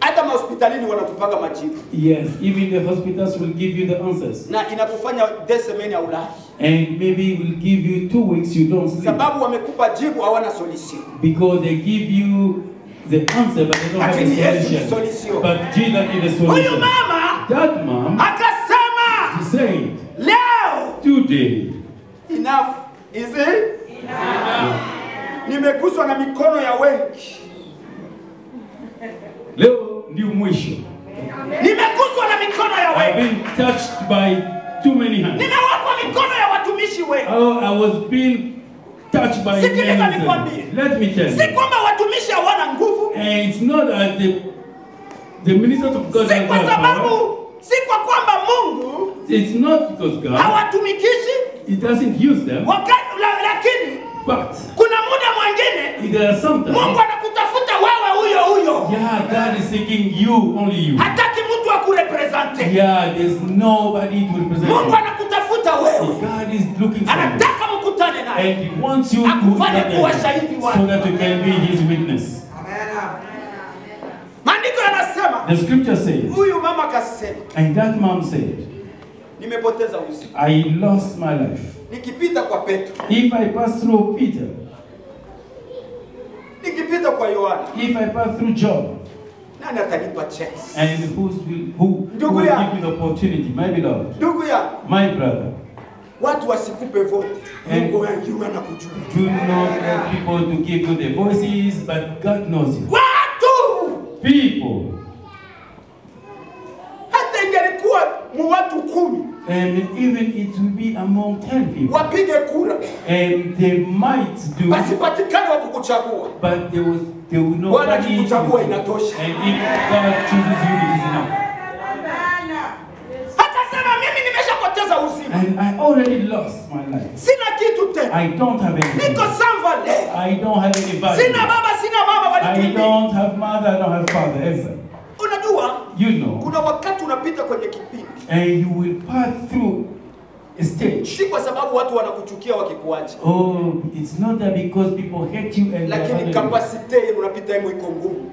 hata mahospitalini wanatupaga majibu yes, even the hospitals will give you the answers. na inakufanya desemeni ya ulali, And maybe will give you 2 weeks you don't sleep. sababu wamekupa jibu, hawana solution. Because they give you the answer but they don't have Lakini a Yesu ni solution. solution. But Jesus is the Huyu solution. mama That mom, akasema he said, leo today, enough is it? Nimeguswa na mikono ya wengi, leo ndio mwisho. nimeguswa na mikono ya I've wengi, been touched by too many hands. nimewekwa mikono ya watumishi wengi. Oh, I was being touched by Sikiliza many nikwambie. hands. Let me tell Si you. kwamba watumishi hawana nguvu, And it's not that the ministers of God si have kwa power. sababu, si kwa kwamba Mungu It's not because God, hawatumikishi He doesn't use them, lakini but kuna muda mwingine there are sometimes, Mungu anakutafuta wewe huyo huyo, yeah, God is seeking you, only you. hataki mtu akurepresente. Yeah, there's nobody to represent Mungu you. anakutafuta wewe, God is looking for you. anataka mkutane naye, And He wants you to akufanye gather kuwa shahidi wake. so that you can be His witness. Maandiko yanasema The scripture says, huyu mama akasema, and that mom said, nimepoteza uzima, I lost my life. nikipita kwa Petro, If I pass through Peter, nikipita kwa Yohana, if I pass through John, nani atanipa chance? and who will Ndugu give yangu. me the opportunity, my beloved, Ndugu yangu, my brother, watu wasikupe vote, And- Mungu anajua na kujua. do not let people to give you the voices, but God knows you. Watu People, hata ingelikuwa mu watu 10 and even it will be among 10 people, wapige kura, and they might do, wasipatikane wa kukuchagua, but there will no Bwana nobody. akikuchagua inatosha. And if God chooses you, it is enough. Akasema mimi nimeshapoteza uzima, And I already lost my life. sina kitu tena, I don't have anything. niko sanva leo, I don't have any value. sina baba sina mama, I walikimbia. don't have mother, I don't have father ever. Unajua You know, kuna wakati unapita kwenye kipindi, and you will pass through a stage. si kwa sababu watu wanakuchukia wakikuacha, Oh, it's not that because people hate you and lakini kapasite yenu unapita yenu iko ngumu,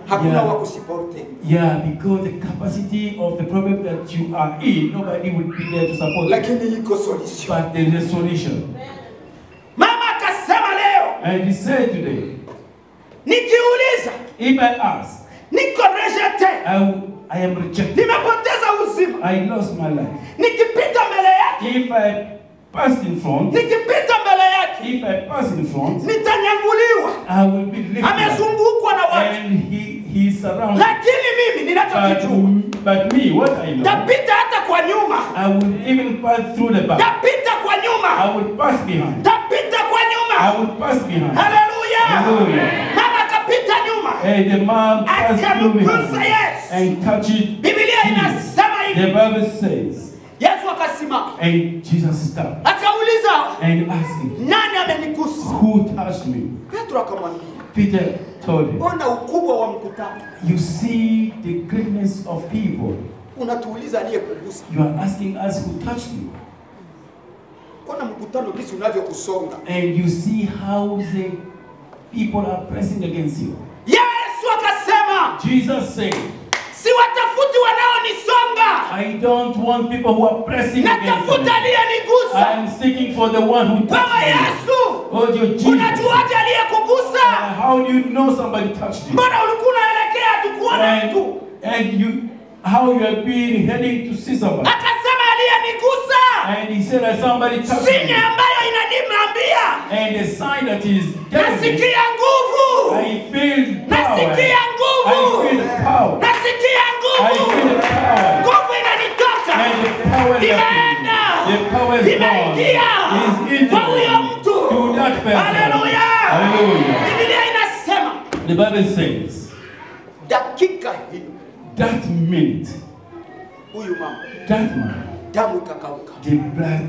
hakuna Yeah. wa kusiporte. yeah, because the capacity of the problem that you are in, nobody will be there to support you. Lakini iko solution. But there is a solution. Mama akasema leo, And he said today, nikiuliza if I ask, niko rejete, I am rejected. nimepoteza uzima. I lost my life. Nikipita mbele yake, If I pass in front, nikipita mbele yake, if I pass in front, nitanyanguliwa. I will be lifted. Amezungukwa na watu, And he is surrounded. lakini mimi ninachokijua, But me, what I know, tapita hata kwa nyuma, I will even pass through the back. tapita kwa nyuma, I will pass behind. tapita kwa nyuma. I will pass behind. Haleluya! Hallelujah. Mama akapita nyuma, And the man passed through akamgusa behind Yesu. and touched it. Biblia inasema The hivi, Bible says, Yesu akasimama and Jesus stopped akauliza, and asked him, nani amenigusa? who touched me? Petro akamwambia, Peter told him, ona ukubwa wa mkutano, you see the greatness of people. unatuuliza aliyekugusa. You are asking us who touched you. Ona mkutano jinsi unavyokusonga. And you see how the people are pressing against you. Yesu akasema, Jesus said, si watafuti wanaonisonga, I don't want people who are pressing against natafuta me. aliyenigusa. I'm seeking for the one who Wewe touched me. Yesu, Oh, your Jesus. unajuaje aliyekugusa? How do you know somebody touched you? Mbona ulikuwa unaelekea tu kuona mtu? And you, how you have been heading to see somebody. Akasema aliyenigusa, And he said that somebody touched sinye me. ambayo inanimwambia, And the sign that is telling me, nasikia nguvu, I feel power. nasikia I nguvu, feel power. nasikia I feel nguvu, the power. nguvu inanitoka, And the power left imeenda, me. The power is gone. imeingia Is kwa huyo into mtu. to that person. Haleluya! Hallelujah. Biblia inasema The Bible says dakika hiyo that minute, huyu mama that man, damu ikakauka. the blood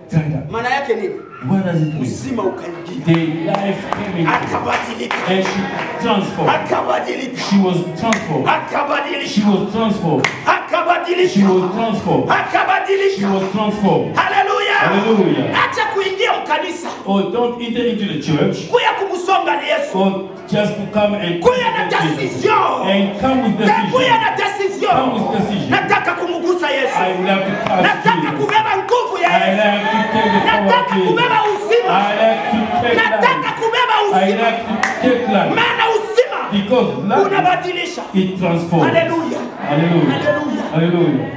dried up. Maana yake nini? What does it mean? Uzima ukaingia, The life came into her. akabadilika, And she transformed. akabadilika, She was transformed. She akabadilika, was transformed. She akabadilika, was transformed. She akabadilika. was transformed. Haleluya! Hallelujah. Acha kuingia mkanisa Or don't enter into the church. kuya kumsonga ni Yesu, Or just to come and kuya na decision, and come with kuya decision. na Come decision. with decision. Nataka kumgusa Yesu, I will have to touch nataka Jesus. kubeba nguvu ya I Yesu, like to take the power of nataka Jesus. kubeba uzima, I like to take nataka life. kubeba I uzima, like to take life. maana uzima Because life, unabadilisha. it transforms. Haleluya, Hallelujah. haleluya. Hallelujah.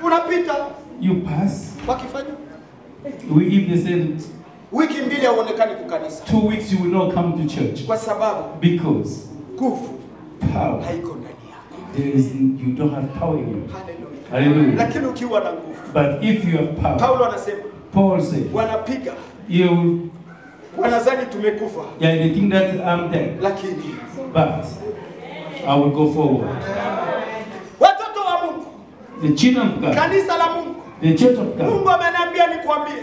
Unapita You pass. wakifanya If they say wiki mbili hauonekani kukanisa, 2 weeks, you will not come to church. kwa sababu Because nguvu power, haiko ndani yako. there is, you don't have power in you. Haleluya. Hallelujah. Lakini ukiwa na nguvu, But if you have power, Paulo anasema Paul said, wanapiga, you, wanadhani tumekufa, yeah, they think that I'm dead. lakini But I will go forward. watoto wa Mungu, The children of God, kanisa la Mungu, the church of God, Mungu ameniambia nikwambie,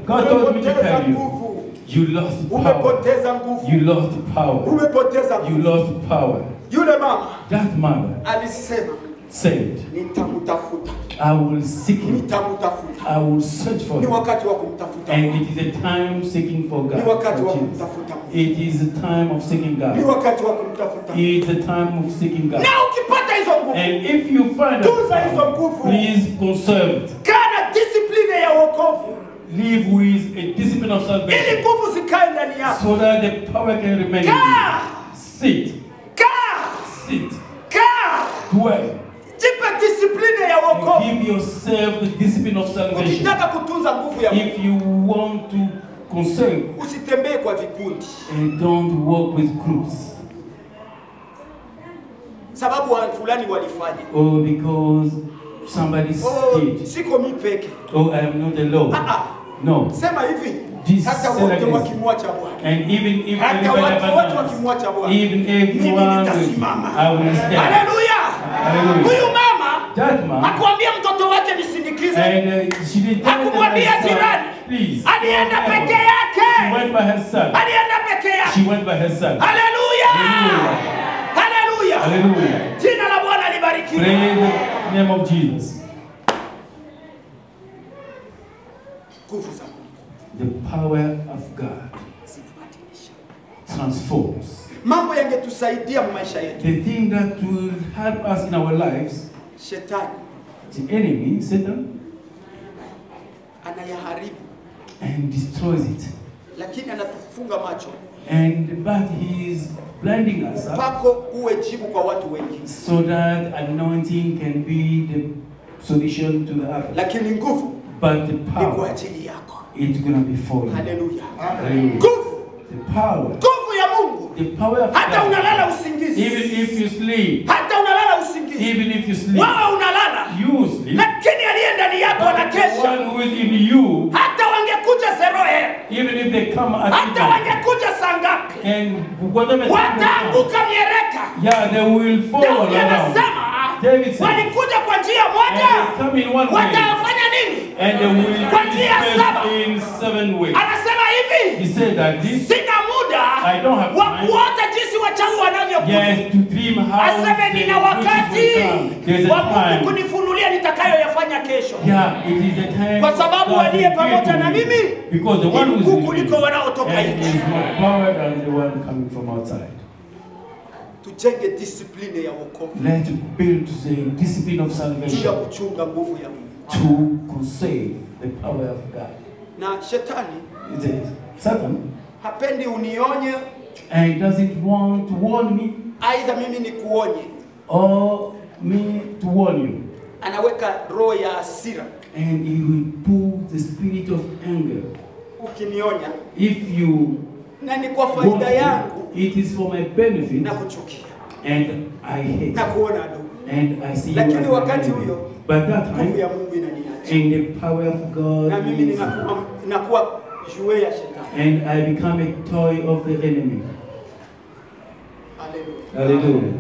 God told me to umepoteza tell you, nguvu, you lost power. umepoteza nguvu, You lost power. umepoteza You nguvu. lost power. Yule mama That mother alisema said, nitamtafuta, I will seek him. nitamtafuta. I will search for Ni him. wakati wa kumtafuta, And it is a time seeking for ni God. wakati wa for Jesus. kumtafuta, It is a time of seeking ni God. wakati wa kumtafuta. It's a time of seeking God. Na ukipata hizo nguvu, And if you find tunza hizo it, nguvu, please conserve it. kaa na discipline ya wokovu, Live with a discipline of ili salvation nguvu zikae ndani yako. so that the power can remain in Kaa, you. Sit, kaa, sit, kaa, dwell, jipe discipline ya and wokovu. give yourself the discipline of salvation. Ukitaka kutunza nguvu ya Mungu, If you want to conserve, usitembee kwa vikundi, and don't work with groups. sababu wa fulani walifanya. Or because somebody Oh, did. siko mi peke. Oh, I am not alone. No. Sema hivi, This hata said wote like this. wakimwacha Bwana, And even if hata everybody watu wote abandons, wakimwacha Bwana, even mimi everyone will, nitasimama. I will stand. Haleluya! Hallelujah. Huyu mama That man, hakuambia mtoto wake nisindikize, and she didn't tell them hakumwambia her son, jirani, please. alienda don't peke ever. yake, She went by her son. alienda peke yake. She went by her son. Haleluya! Hallelujah. Haleluya! Hallelujah. Jina la Bwana libarikiwe. Praise the name of Jesus. Nguvu za Mungu The power of God zinabadilisha. transforms. Mambo yangetusaidia mu maisha yetu. The thing that will help us in our lives, Shetani the enemy, Satan, anayaharibu, and destroys it. lakini anatufunga macho But he is blinding us up pako uwe jibu kwa watu wengi, so that anointing can be the solution to the others. lakini nguvu But the ni kwa power, ajili yako. it's going to be for you. Haleluya. Hallelujah. Nguvu, The power, nguvu ya Mungu. the power of Hata God. unalala usingizi, Even if you sleep, hata unalala usingizi, even if you sleep, wewe unalala, you sleep. lakini aliye ndani yako But the anakesha. one who is in you, Hata wangekuja zeroe, even if they come at hata midnight, wangekuja saa ngapi, and whatever time they come, wataanguka miereka. yeah, they will fall Daudi around. anasema David said, walikuja kwa njia and moja, they come in one way, watafanya nini? and they will Kwa be njia saba. dispersed in 7 ways. Anasema hivi, He said that this, sina muda I don't have wa time. kuota jinsi wachawi wanavyokuja. yes, to dream how Aseme the nina witches wakati will come. There's a wa Mungu time. kunifunulia nitakayoyafanya kesho, Yeah, it is a time. kwa sababu God aliye will pamoja give na to me. mimi Because the ni one who is mkuu with me kuliko wanaotoka and nje. is more power than the one coming from outside. Tujenge discipline ya wokovu Let's build the discipline of juu ya salvation kuchunga nguvu ya Mungu. to conserve the power of God. Na shetani It is Satan, hapendi unionye, and does it want to warn me aidha mimi ni kuonye. or me to warn you? Anaweka roho ya hasira. And he will put the spirit of anger. Ukinionya If you na ni kwa warn faida yangu me, it is for my benefit, na kuchukia and I hate na kuona adui, and I see you lakini as an wakati enemy. huyo But that nguvu time, ya Mungu inaniacha and the power of God na mimi is, ninakuwa jue ya shetani. and I become a toy of the enemy. Haleluya. Hallelujah.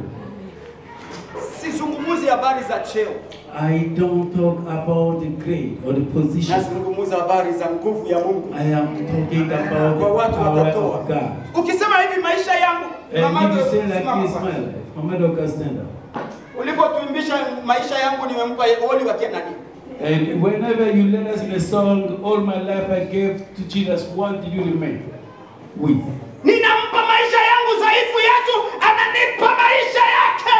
Sizungumuzi habari za cheo, I don't talk about the grade or the position. nazungumuza habari za nguvu ya Mungu. I am talking about Kwa the watu power watatoa. of God. Ukisema hivi maisha yangu, And if you say like simama this, kwanza. my life, Mama Doka, stand up. Ulipotuimbisha maisha yangu nimempa Oli wa nani? And whenever you led us in a song, all my life I gave to Jesus, what did you remain with? Ninampa maisha yangu dhaifu, Yesu ananipa maisha yake.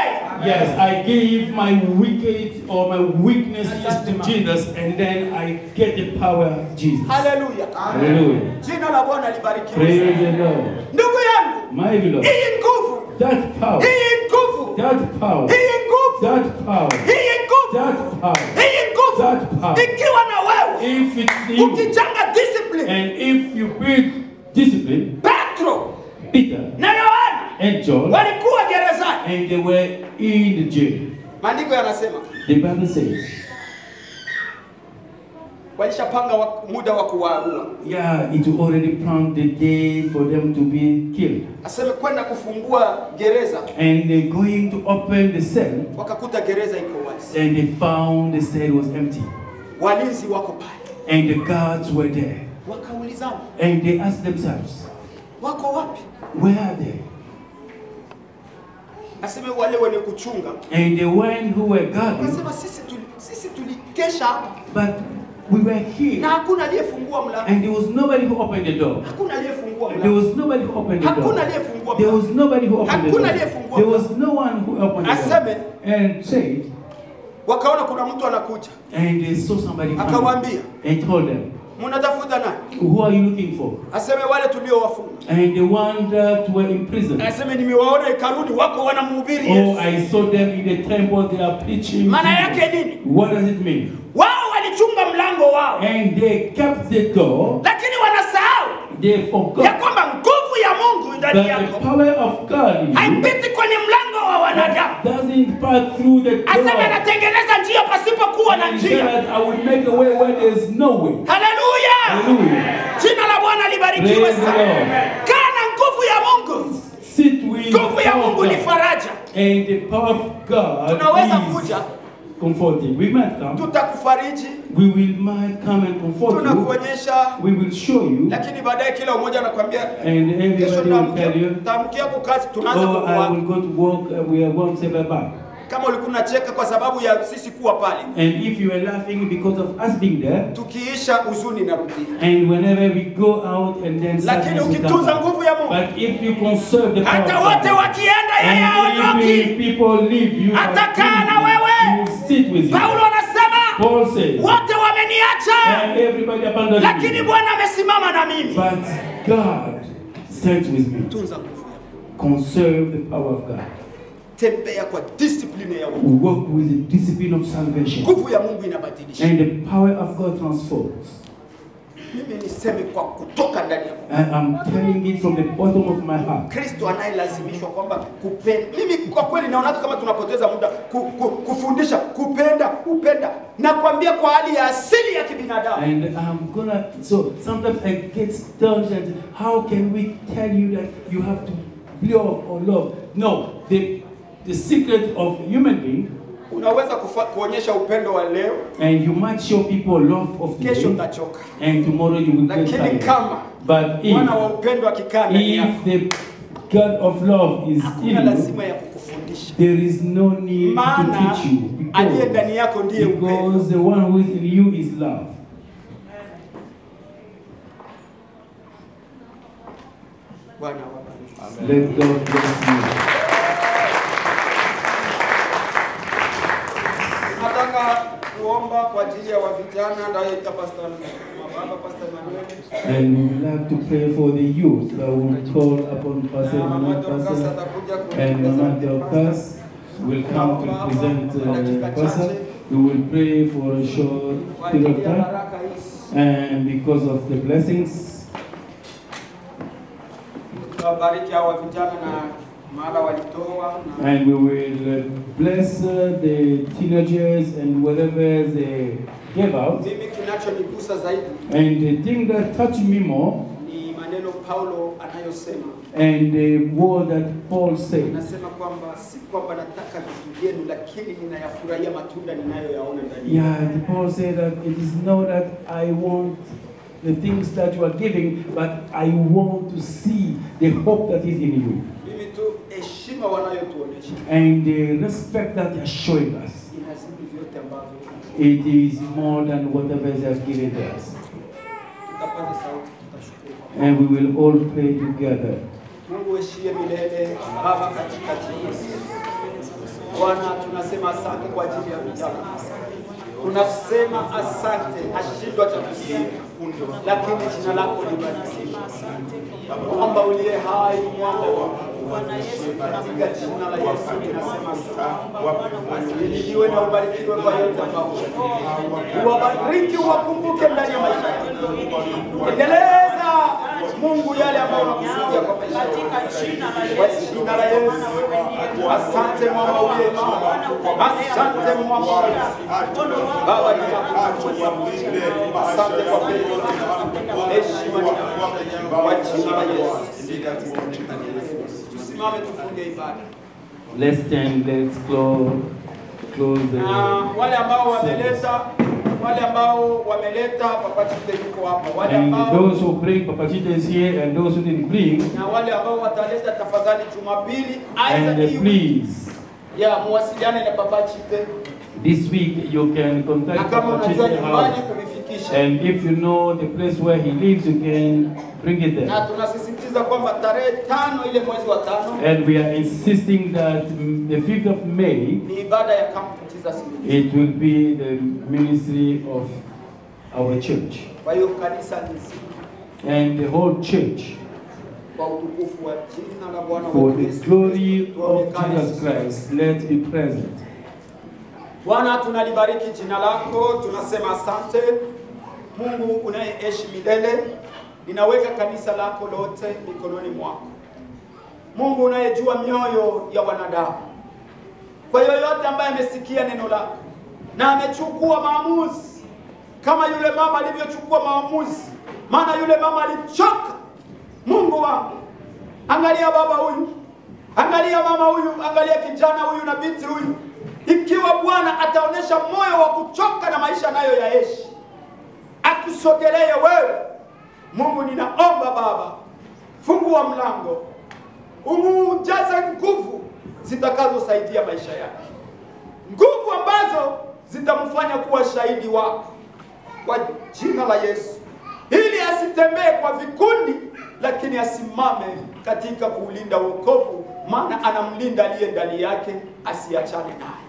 Yes, I gave my wicked or my weaknesses to Jesus, and then I get the power of Jesus. Haleluya. Hallelujah. Jina la Bwana libarikiwe. Praise the Lord. Ndugu yangu, My beloved, hii nguvu, that power, hii nguvu, that power, hii nguvu, that power, hii nguvu, that power, hii nguvu, that power. ikiwa na wewe If it's you, ukichanga discipline, and if you build discipline, Petro Peter na Yohana and John, walikuwa gerezani. and they were in the jail. Maandiko yanasema The Bible says, walishapanga muda wa kuwaua. yeah, it already planned the day for them to be killed. Aseme kwenda kufungua gereza, And they're going to open the cell, wakakuta gereza iko wazi, and they found the cell was empty. walinzi wako pale, And the guards were there. wakaulizana And they asked themselves, wako wapi? where are they? Aseme wale wenye kuchunga, And the one who were guarding, asema sisi tulikesha hapa but we were na here. hakuna aliyefungua mlango, And there was nobody who opened the door. hakuna aliyefungua There mlango, was nobody who opened the hakuna door. aliyefungua There mlango. was nobody who opened the Hakuna door. aliyefungua There was no one who opened the door. Aseme And said, wakaona kuna mtu anakuja, and they saw somebody coming akawaambia and told them, mnatafuta nani? who are you looking for? Aseme wale tuliowafunga. And the one that were in prison. Aseme nimewaona hekaluni wako wanamhubiri Oh, Yesu. I saw them in the temple, they are preaching. Maana Jesus. yake nini? What does it mean? Wao walichunga mlango wao, And they kept the door, lakini wanasahau they forgot ya kwamba nguvu ya Mungu ndani that the yako power of God in you haipiti kwenye mlango wa wanadamu. doesn't pass through the Aseme door. anatengeneza njia pasipokuwa na And he said njia. that I will make a way where there is no way. Haleluya! Hallelujah. Jina la Bwana libarikiwe Praise the sana. Lord. Kaa na nguvu ya Mungu. Sit with Nguvu ya the power of Mungu ni God. faraja. And the power of God Tunaweza is kuja, comforting. We might come. tutakufariji, We will might come and comfort you. tunakuonyesha, We will show you. lakini baadaye kila mmoja anakuambia And kesho everybody will tell you, tamkia kwa kazi, tunaanza oh, I will kukuaga. go to work, we are going to say bye-bye. Kama ulikuwa unacheka kwa sababu ya sisi kuwa pale, And if you are laughing because of us being there, tukiisha huzuni narudia. and whenever we go out and then Lakini sadness will ukitunza come. nguvu ya Mungu, But if you conserve the power hata of wote God, wakienda yeye and haondoki. even people leave you, Atakaa na wewe. he will sit with you. Paulo anasema Paul says, wote wameniacha, and everybody abandoned lakini me. Bwana amesimama na mimi. But God stand with me. Tunza nguvu yako. Conserve the power of God. Tembea kwa discipline ya Mungu. Walk with the discipline of salvation. Nguvu ya Mungu inabadilisha. And the power of God transforms. Mimi niseme kwa kutoka ndani ya Mungu. And I'm telling it from the bottom of my heart. Kristo anayelazimishwa kwamba kupenda. Mimi kwa kweli naona kama tunapoteza muda kufundisha kupenda, upenda. Nakwambia kwa hali ya asili ya kibinadamu. And I'm gonna, so sometimes I get stunned and how can we tell you that you have to love or love? No, the secret of human being. Unaweza kuonyesha upendo wa leo. And you might show people love of today. Kesho utachoka. And tomorrow you will get Lakini tired. kama But Bwana wa upendo akikaa ndani yako, if the God of love is in hakuna you, lazima ya kukufundisha. there is no need to Maana teach you. aliye ndani yako ndiye upendo. Because the one who is in you is love. Bwana wabariki. Let God bless you. Nataka kuomba kwa ajili ya vijana ndio Pastor Mababa, Pastor Emmanuel. And we would like to pray for the youth. I will call upon Pastor Emmanuel, Pastor, and Mama Dorcas will come to present Pastor. We will pray for a short period of time, and because of the blessings. And we will bless the teenagers and whatever they give out. And the thing that touched me more, and the word that Paul said, yeah, Paul said that it is not that I want the things that you are giving, but I want to see the hope that is in you. And the respect that they are showing us, it is more than whatever they have given us. And we will all pray together. Tunasema asante, ashindwa cha kusema, lakini jina lako libarikiwe. Kwamba uliye hai Mungu, Bwana Yesu, katika jina la Yesu tunasema asante. Iliwe na ubarikiwe kwa yote ambao uwabariki, uwakumbuke ndani ya maisha yako. Endeleza Mungu yale ambayo unakusudia kwa maisha yako. Katika jina la Yesu. Asante Mama uliye mama. Asante Mama. Baba ninakushukuru. Asante kwa pendo lako. Heshima kwa jina la Yesu. Tusimame tufunge ibada. Let's stand, let's close the wale ambao wameleta Papa Chite yuko hapa. Wale ambao those who bring Papa Chite is here and those who didn't bring. Na wale ambao wataleta tafadhali Jumapili and please muwasiliane na Papa Chite. This week you can contact Papa Chite house. And if you know the place where he lives, you can bring it there. Na tunasisitiza kwamba tarehe 5 ile mwezi wa 5. And we are insisting that the 5th of May ni ibada ya Camp Jesus. It will be the ministry of our church. Kwa hiyo kanisa nzima. And the whole church. Kwa utukufu wa jina la Bwana for the glory of Jesus Christ, let's be present. Bwana tunalibariki jina lako, tunasema asante. Mungu unayeishi milele, ninaweka kanisa lako lote mikononi mwako. Mungu unayejua mioyo ya wanadamu. Kwa yoyote ambaye amesikia neno lako na amechukua maamuzi kama yule mama alivyochukua maamuzi, maana yule mama alichoka. Mungu wangu, angalia baba huyu, angalia mama huyu, angalia kijana huyu na binti huyu. Ikiwa Bwana ataonesha moyo wa kuchoka na maisha nayo yaishi, akusogelee wewe. Mungu ninaomba Baba, fungua mlango, umujaze nguvu zitakazosaidia maisha yake. Nguvu ambazo zitamfanya kuwa shahidi wako kwa jina la Yesu. Ili asitembee kwa vikundi, lakini asimame katika kuulinda wokovu, maana anamlinda aliye ndani yake, asiachane naye.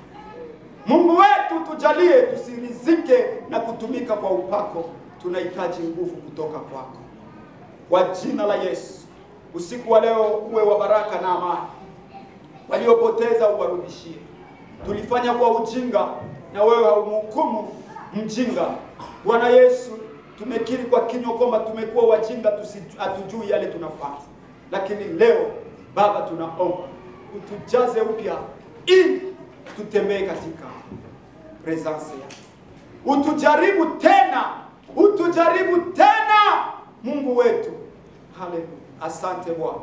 Mungu wetu tujalie tusirizike na kutumika kwa upako. Tunahitaji nguvu kutoka kwako. Kwa jina la Yesu Usiku wa leo uwe wa baraka na amani. Waliopoteza uwarudishie. Tulifanya kwa ujinga na wewe haumhukumu mjinga. Bwana Yesu, tumekiri kwa kinywa kwamba tumekuwa wajinga, hatujui yale tunafanya. Lakini leo Baba, tunaomba utujaze upya ili tutembee katika presence yako. Utujaribu tena, utujaribu tena Mungu wetu. Haleluya. Asante Bwana.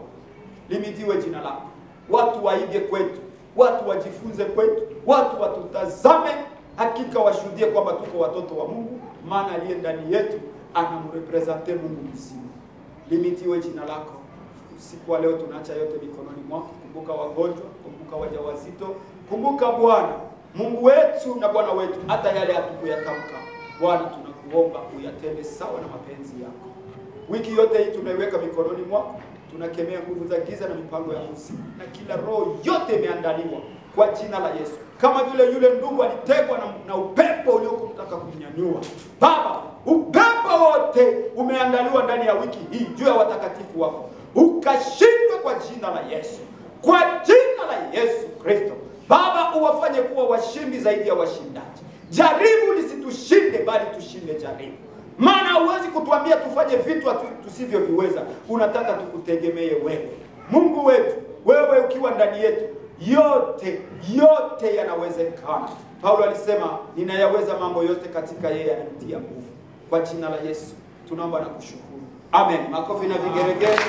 Limidiwe jina lako. Watu waige kwetu, watu wajifunze kwetu, watu watutazame, hakika washuhudie kwamba tuko watoto wa Mungu, maana aliye ndani yetu anamrepresente Mungu mzima. Limitiwe jina lako. Usiku wa leo tunaacha yote mikononi mwako. Kumbuka wagonjwa, kumbuka wajawazito, kumbuka Bwana Mungu wetu na Bwana wetu, hata yale hatukuyatamka. Bwana, tunakuomba uyatende sawa na mapenzi yako. Wiki yote hii tunaiweka mikononi mwako. Tunakemea nguvu za giza na mipango ya usiku, na kila roho yote imeandaliwa kwa jina la Yesu. Kama vile yule ndugu alitekwa na upepo uliokutaka kumnyanyua, Baba, upepo wote umeandaliwa ndani ya wiki hii juu ya watakatifu wako, ukashindwe kwa jina la Yesu, kwa jina la Yesu Kristo. Baba, uwafanye kuwa washindi zaidi ya washindaji. Jaribu lisitushinde, bali tushinde jaribu. Maana huwezi kutuambia tufanye vitu tusivyoviweza. Unataka tukutegemee wewe. Mungu wetu, wewe ukiwa ndani yetu, yote yanawezekana. Paulo alisema, ninayaweza mambo yote katika yeye ananitia nguvu. Kwa jina la Yesu tunaomba na kushukuru. Amen. Makofi na vigeregere.